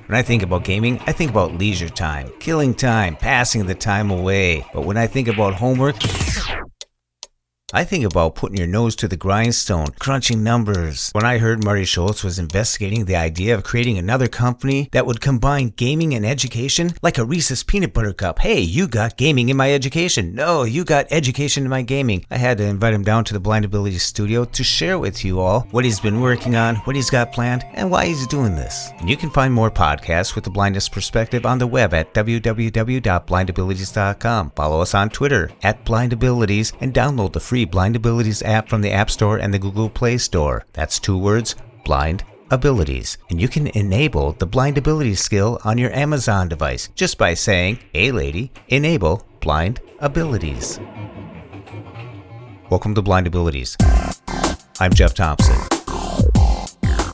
When I think about gaming, I think about leisure time, killing time, passing the time away. But when I think about homework, I think about putting your nose to the grindstone, crunching numbers. When I heard Marty Schultz was investigating the idea of creating another company that would combine gaming and education, like a Reese's Peanut Butter Cup. Hey, you got gaming in my education. No, you got education in my gaming. I had to invite him down to the Blind Abilities studio to share with you all what he's been working on, what he's got planned, and why he's doing this. And you can find more podcasts with the blindness perspective on the web at www.blindabilities.com. Follow us on Twitter at blindabilities and download the free Blind Abilities app from the App Store and the Google Play Store. That's 2 words, Blind Abilities. And you can enable the Blind Abilities skill on your Amazon device just by saying, "Hey lady, enable Blind Abilities." Welcome to Blind Abilities. I'm Jeff Thompson.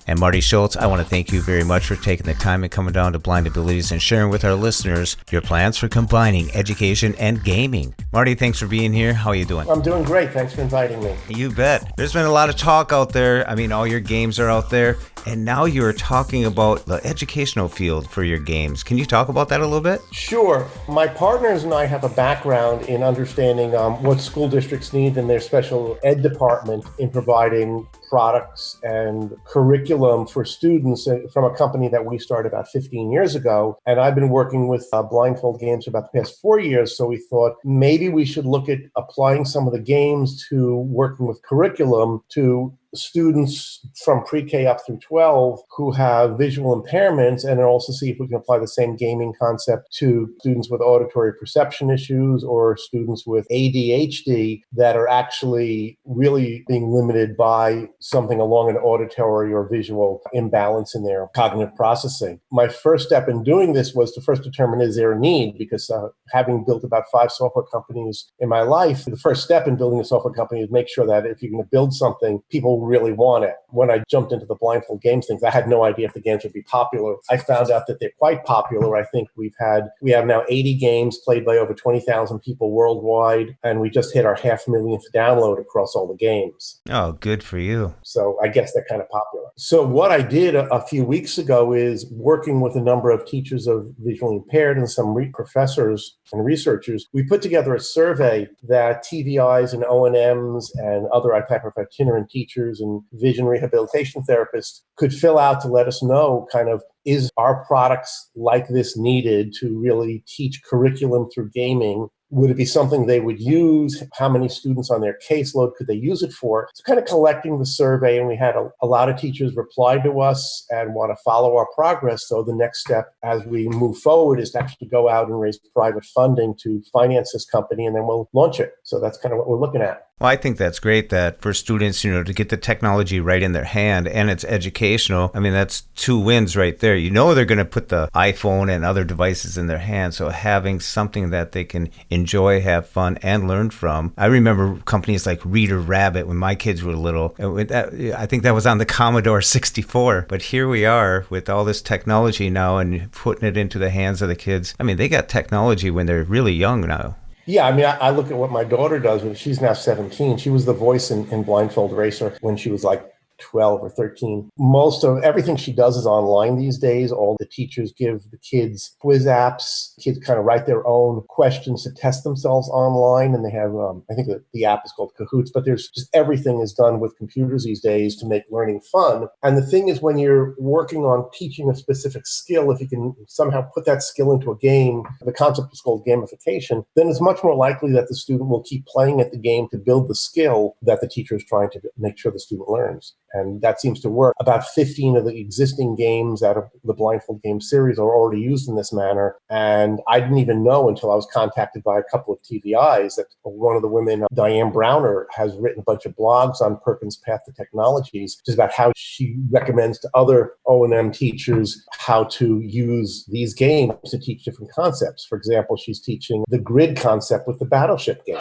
And Marty Schultz, I want to thank you very much for taking the time and coming down to Blind Abilities and sharing with our listeners your plans for combining education and gaming. Marty, thanks for being here. How are you doing? I'm doing great. Thanks for inviting me. You bet. There's been a lot of talk out there. I mean, all your games are out there. And now you're talking about the educational field for your games. Can you talk about that a little bit? Sure. My partners and I have a background in understanding what school districts need in their special ed department in providing products and curriculum for students from a company that we started about 15 years ago. And I've been working with BlindFold Games for about the past 4 years. So we thought maybe we should look at applying some of the games to working with curriculum to students from pre-K up through 12 who have visual impairments, and then also see if we can apply the same gaming concept to students with auditory perception issues or students with ADHD that are actually really being limited by something along an auditory or visual imbalance in their cognitive processing. My first step in doing this was to first determine, is there a need? Because having built about 5 software companies in my life, the first step in building a software company is make sure that if you're going to build something, people really want it. When I jumped into the BlindFold Games things, I had no idea if the games would be popular. I found out that they're quite popular. I think we have now 80 games played by over 20,000 people worldwide, and we just hit our 500,000th download across all the games. Oh, good for you. So I guess they're kind of popular. So what I did a few weeks ago is working with a number of teachers of visually impaired and some professors and researchers, we put together a survey that TVIs and O&Ms and other type of itinerant teachers and vision rehabilitation therapists could fill out to let us know kind of, is our products like this needed to really teach curriculum through gaming? Would it be something they would use? How many students on their caseload could they use it for? So kind of collecting the survey, and we had a lot of teachers reply to us and want to follow our progress. So the next step as we move forward is to actually go out and raise private funding to finance this company, and then we'll launch it. So that's kind of what we're looking at. Well, I think that's great that for students, to get the technology right in their hand and it's educational. I mean, that's 2 wins right there. They're going to put the iPhone and other devices in their hands. So having something that they can enjoy, have fun, and learn from. I remember companies like Reader Rabbit when my kids were little. I think that was on the Commodore 64. But here we are with all this technology now and putting it into the hands of the kids. I mean, they got technology when they're really young now. Yeah, I mean, I look at what my daughter does. She's now 17. She was the voice in Blindfold Racer when she was like 12 or 13. Most of everything she does is online these days. All the teachers give the kids quiz apps. Kids kind of write their own questions to test themselves online. And they have, I think the app is called Kahoots, but there's just everything is done with computers these days to make learning fun. And the thing is, when you're working on teaching a specific skill, if you can somehow put that skill into a game, the concept is called gamification, then it's much more likely that the student will keep playing at the game to build the skill that the teacher is trying to make sure the student learns. And that seems to work. About 15 of the existing games out of the BlindFold Games series are already used in this manner. And I didn't even know until I was contacted by a couple of TVIs that one of the women, Diane Browner, has written a bunch of blogs on Perkins' Path to Technologies, which is about how she recommends to other O&M teachers how to use these games to teach different concepts. For example, she's teaching the grid concept with the Battleship game.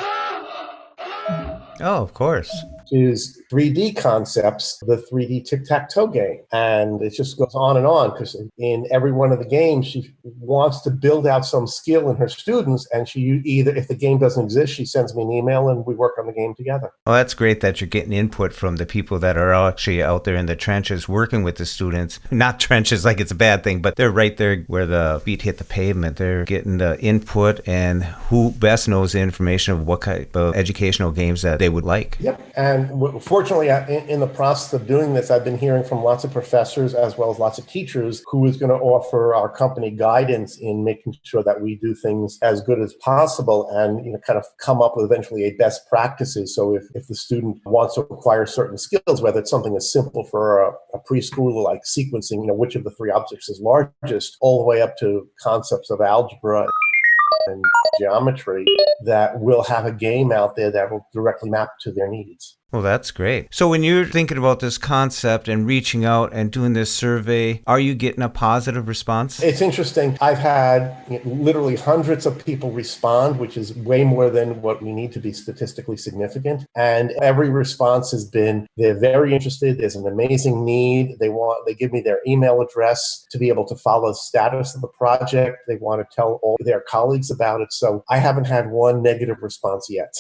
Oh, of course. is 3D concepts, the 3D tic-tac-toe game. And it just goes on because in every one of the games, she wants to build out some skill in her students. And she either, if the game doesn't exist, she sends me an email and we work on the game together. Well, that's great that you're getting input from the people that are actually out there in the trenches working with the students. Not trenches like it's a bad thing, but they're right there where the feet hit the pavement. They're getting the input and who best knows the information of what kind of educational games that they would like. Yep. And fortunately, in the process of doing this, I've been hearing from lots of professors as well as lots of teachers who is going to offer our company guidance in making sure that we do things as good as possible and kind of come up with eventually a best practices. So if the student wants to acquire certain skills, whether it's something as simple for a preschooler like sequencing, which of the three objects is largest, all the way up to concepts of algebra and geometry, that we'll have a game out there that will directly map to their needs. Well, that's great. So when you're thinking about this concept and reaching out and doing this survey, are you getting a positive response? It's interesting. I've had literally hundreds of people respond, which is way more than what we need to be statistically significant. And every response has been, they're very interested. There's an amazing need. They give me their email address to be able to follow the status of the project. They want to tell all their colleagues about it. So I haven't had one negative response yet.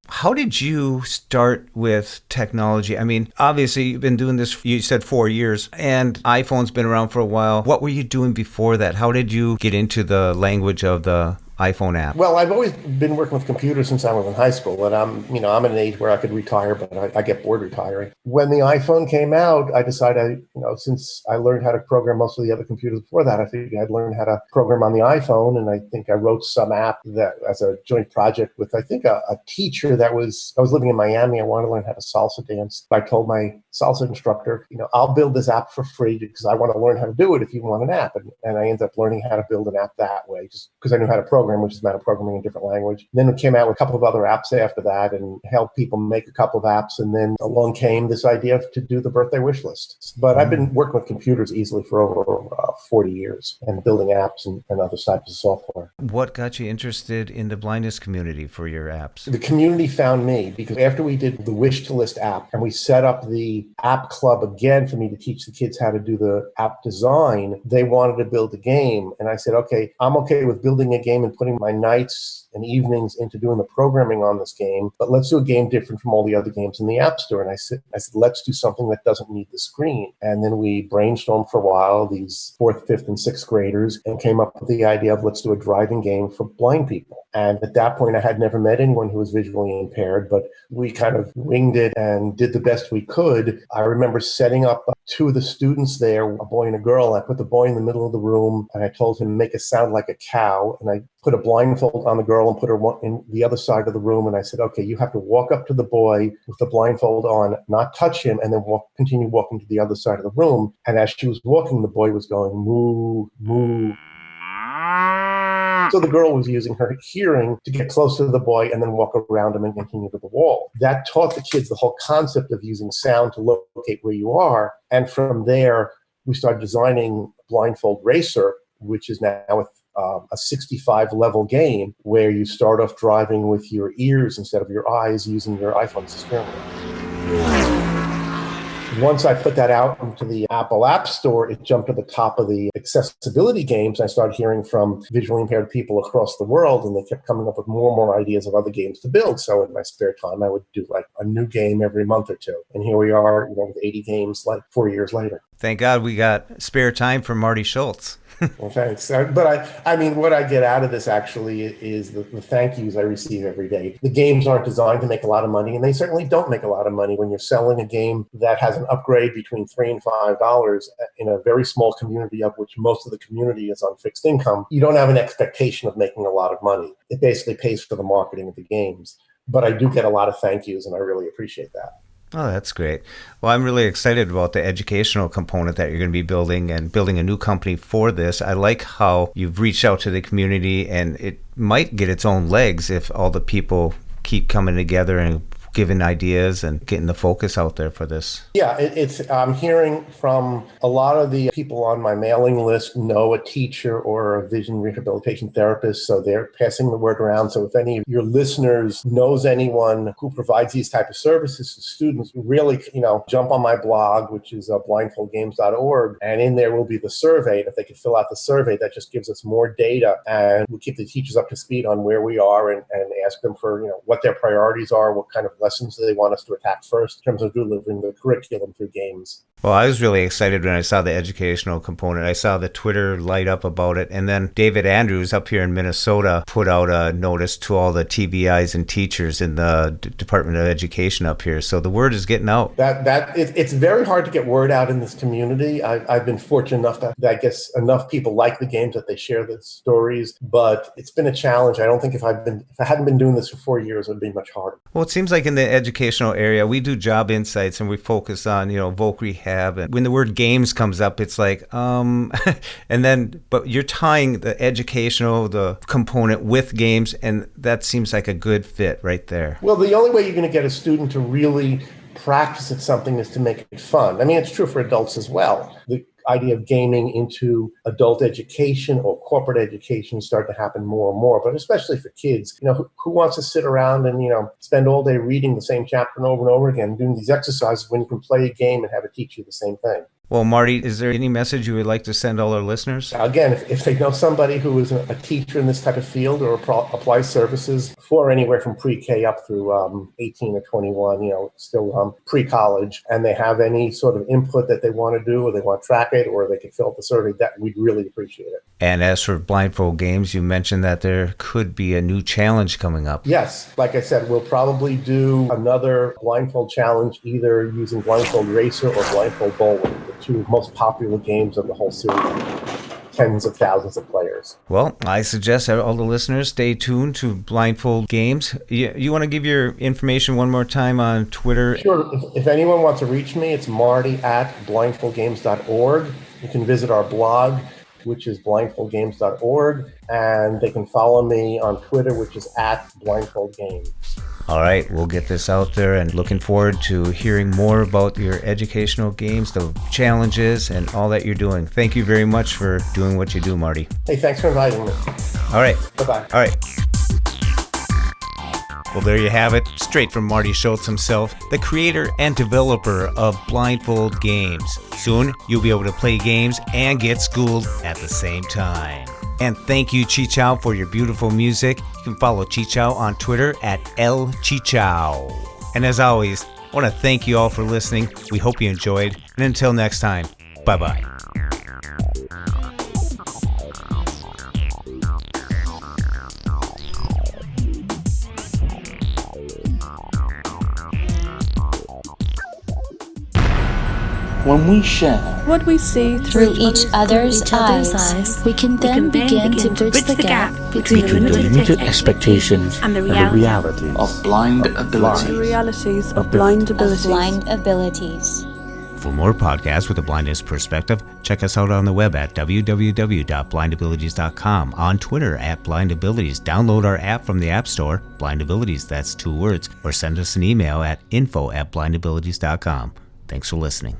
How did you start with technology? I mean, obviously, you've been doing this, you said 4 years, and iPhone's been around for a while. What were you doing before that? How did you get into the language of the iPhone app? Well, I've always been working with computers since I was in high school, and I'm at an age where I could retire, but I get bored retiring. When the iPhone came out, I decided, since I learned how to program most of the other computers before that, I figured I'd learn how to program on the iPhone, and I think I wrote some app that as a joint project with, I think, a teacher I was living in Miami. I wanted to learn how to salsa dance. I told my salsa instructor, I'll build this app for free because I want to learn how to do it if you want an app. And I ended up learning how to build an app that way, just because I knew how to program, which is a matter of programming in a different language. And then we came out with a couple of other apps after that and helped people make a couple of apps. And then along came this idea to do the birthday wish list. But I've been working with computers easily for over 40 years and building apps and other types of software. What got you interested in the blindness community for your apps? The community found me because after we did the wish to list app and we set up the app club again for me to teach the kids how to do the app design, they wanted to build a game. And I said, okay, I'm okay with building a game and putting my nights and evenings into doing the programming on this game, but let's do a game different from all the other games in the App Store. And I said, let's do something that doesn't need the screen. And then we brainstormed for a while, these 4th, 5th, and 6th graders, and came up with the idea of let's do a driving game for blind people. And at that point, I had never met anyone who was visually impaired, but we kind of winged it and did the best we could. I remember setting up 2 of the students there, a boy and a girl. I put the boy in the middle of the room, and I told him, make a sound like a cow. And I put a blindfold on the girl and put her in the other side of the room. And I said, okay, you have to walk up to the boy with the blindfold on, not touch him, and then continue walking to the other side of the room. And as she was walking, the boy was going, moo, moo. So the girl was using her hearing to get close to the boy and then walk around him and continue to the wall. That taught the kids the whole concept of using sound to locate where you are. And from there, we started designing BlindFold Racer, which is now a 65-level game where you start off driving with your ears instead of your eyes, using your iPhone as a steering wheel. Once I put that out into the Apple App Store, it jumped to the top of the accessibility games. I started hearing from visually impaired people across the world, and they kept coming up with more and more ideas of other games to build. So in my spare time, I would do like a new game every month or two. And here we are, with 80 games like 4 years later. Thank God we got spare time for Marty Schultz. Well, thanks. But I mean, what I get out of this actually is the thank yous I receive every day. The games aren't designed to make a lot of money, and they certainly don't make a lot of money when you're selling a game that has an upgrade between $3 and $5 in a very small community, of which most of the community is on fixed income. You don't have an expectation of making a lot of money. It basically pays for the marketing of the games. But I do get a lot of thank yous, and I really appreciate that. Oh, that's great. Well, I'm really excited about the educational component that you're going to be building and building a new company for this. I like how you've reached out to the community, and it might get its own legs if all the people keep coming together and giving ideas and getting the focus out there for this. Yeah, I'm hearing from a lot of the people on my mailing list know a teacher or a vision rehabilitation therapist, so they're passing the word around. So if any of your listeners knows anyone who provides these type of services to students, really, jump on my blog, which is blindfoldgames.org, and in there will be the survey. And if they could fill out the survey, that just gives us more data, and we'll keep the teachers up to speed on where we are and ask them for what their priorities are, what kind of lessons they want us to attack first in terms of delivering the curriculum through games. Well, I was really excited when I saw the educational component. I saw the Twitter light up about it. And then David Andrews up here in Minnesota put out a notice to all the TBIs and teachers in the Department of Education up here. So the word is getting out. It's very hard to get word out in this community. I've been fortunate enough that I guess enough people like the games that they share the stories, but it's been a challenge. I don't think if I hadn't been doing this for 4 years, it would be much harder. Well, it seems like in the educational area, we do job insights and we focus on, voc rehab. And when the word games comes up, it's like, but you're tying the educational, the component with games, and that seems like a good fit right there. Well, the only way you're going to get a student to really practice at something is to make it fun. I mean, it's true for adults as well. The idea of gaming into adult education or corporate education start to happen more and more, but especially for kids, who wants to sit around and, spend all day reading the same chapter over and over again, doing these exercises when you can play a game and have it teach you the same thing. Well, Marty, is there any message you would like to send all our listeners? Again, if they know somebody who is a teacher in this type of field or applies services for anywhere from pre-K up through 18 or 21, still pre-college, and they have any sort of input that they want to do, or they want to track it, or they can fill out the survey, that we'd really appreciate it. And as for Blindfold Games, you mentioned that there could be a new challenge coming up. Yes. Like I said, we'll probably do another blindfold challenge, either using Blindfold Racer or Blindfold Bowling, the two most popular games of the whole series. Tens of thousands of players. Well, I suggest that all the listeners stay tuned to Blindfold Games. You want to give your information one more time on Twitter? Sure. If anyone wants to reach me, it's marty@blindfoldgames.org. You can visit our blog, which is blindfoldgames.org, and they can follow me on Twitter, which is @blindfoldgames. All right, we'll get this out there, and looking forward to hearing more about your educational games, the challenges, and all that you're doing. Thank you very much for doing what you do, Marty. Hey, thanks for inviting me. All right. Bye-bye. All right. Well, there you have it, straight from Marty Schultz himself, the creator and developer of Blindfold Games. Soon, you'll be able to play games and get schooled at the same time. And thank you, Chichow, for your beautiful music. You can follow Chichow on Twitter @LChichow. And as always, I want to thank you all for listening. We hope you enjoyed. And until next time, bye-bye. When we share what we see through each other's eyes, we can then begin to bridge the gap between the limited expectations and the reality of blind abilities. The realities of blind abilities. For more podcasts with a blindness perspective, check us out on the web at www.blindabilities.com, on Twitter @blindabilities. Download our app from the App Store, Blindabilities, that's 2 words, or send us an email at info@blindabilities.com. Thanks for listening.